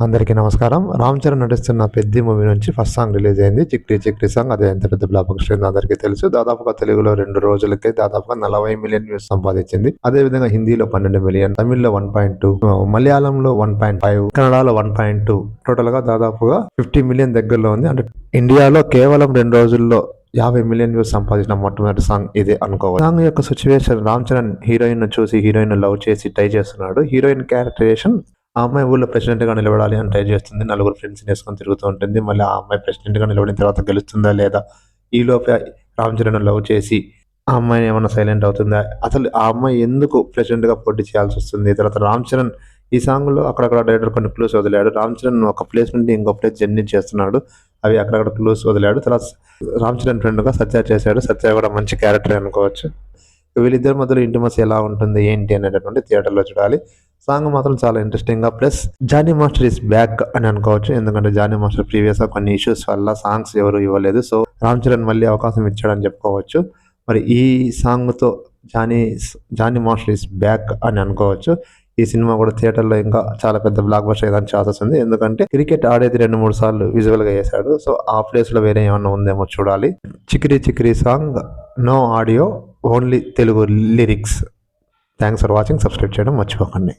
అందరికీ నమస్కారం. రామ్ చరణ్ నటిస్తున్న 'పెద్ది' మూవీ నుంచి ఫస్ట్ సాంగ్ రిలీజ్ అయింది. 'చిక్రీ చిక్రీ' సాంగ్. అది ఎంత పెద్ద బ్లాక్ బస్టర్ అయిందో అందరికీ తెలుసు. దాదాపుగా తెలుగులో 2 రోజులకే దాదాపుగా 40 మిలియన్ వ్యూస్ సంపాదించింది. అదే విధంగా హిందీలో 12 మిలియన్, తమిళ్లో 1.2, మలయాళంలో 1.5, కన్నడలో 1.2, టోటల్ గా దాదాపుగా 50 మిలియన్ దగ్గరలో ఉంది. అంటే ఇండియాలో కేవలం 2 రోజుల్లో 50 మిలియన్ వ్యూస్ సంపాదించిన మొట్టమొదటి సాంగ్ ఇదే అనుకోవాలి. సాంగ్ యొక్క సిచ్యువేషన్, రామ్ చరణ్ హీరోయిన్ చూసి హీరోయిన్ లవ్ చేసి ట్రై చేస్తున్నాడు. హీరోయిన్ క్యారెక్టరేషన్, ఆ అమ్మాయి ఊళ్ళో ప్రెసిడెంట్ గా నిలబడాలి అని ట్రై చేస్తుంది. నలుగురు ఫ్రెండ్స్ వేసుకొని తిరుగుతూ ఉంటుంది. మళ్ళీ ఆ అమ్మాయి ప్రెసిడెంట్ గా నిలబడిన తర్వాత గెలుస్తుందా లేదా, ఈ లోపే రామ్ చరణ్ లవ్ చేసి ఆ అమ్మాయిని ఏమన్నా సైలెంట్ అవుతుందా, అసలు ఆ అమ్మాయి ఎందుకు ప్రెసిడెంట్ గా పోటీ చేయాల్సి వస్తుంది. తర్వాత రామ్ చరణ్ ఈ సాంగ్ లో అక్కడక్కడ డైరెక్టర్ కొన్ని క్లూస్ వదిలాడు. రామ్ చరణ్ ఒక ప్లేస్ నుండి ఇంకో ప్లేస్ జర్నీ చేస్తున్నాడు. అవి అక్కడక్కడ క్లూస్ వదిలాడు. తర్వాత రామ్ చరణ్ ఫ్రెండ్ గా సత్య చేశాడు. సత్య కూడా మంచి క్యారెక్టర్ అనుకోవచ్చు. వీళ్ళిద్దరి మధ్యలో ఇంటిమసీ ఎలా ఉంటుంది ఏంటి అనేటటువంటి థియేటర్లో చూడాలి. సాంగ్ మాత్రం చాలా ఇంట్రెస్టింగ్ గా, plus Jani master is back అని అనుకోవచ్చు. ఎందుకంటే జానీ మాస్టర్ ప్రీవియస్ గా కొన్ని ఇష్యూస్ వల్ల సాంగ్స్ ఎవరు ఇవ్వలేదు. సో రామ్ చరణ్ మళ్ళీ అవకాశం ఇచ్చాడని చెప్పుకోవచ్చు. మరి ఈ సాంగ్ తో జానీ మాస్టర్ ఇస్ బ్యాక్ అని అనుకోవచ్చు. ఈ సినిమా కూడా థియేటర్లో ఇంకా చాలా పెద్ద బ్లాక్ బస్టర్ అయ్యేదానికి ఛాన్సెస్ ఉంది. ఎందుకంటే క్రికెట్ ఆడేది 2-3 సార్లు విజువల్ గా వేశాడు. సో ఆ ప్లేస్ లో వేరే ఏమన్నా ఉందేమో చూడాలి. Chikri Chikri song, no audio, only Telugu lyrics. Thanks for watching. Subscribe చేయడం మర్చిపోకండి.